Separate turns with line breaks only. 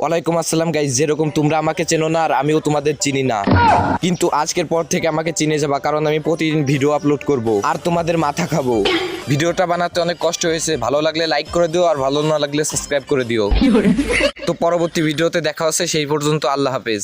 ওয়ালাইকুম আসসালাম গাইস, যেরকম তোমরা আমাকে চেনো না আর আমিও তোমাদের চিনি না, কিন্তু আজকের পর থেকে আমাকে চিনে যাবা, কারণ আমি প্রতিদিন ভিডিও আপলোড করব আর তোমাদের মাথা খাবো। ভিডিওটা বানাতে অনেক কষ্ট হয়েছে, ভালো লাগলে লাইক করে দিও আর ভালো না লাগলে সাবস্ক্রাইব করে দিও। তো পরবর্তী ভিডিওতে দেখা হচ্ছে, সেই পর্যন্ত আল্লাহ হাফেজ।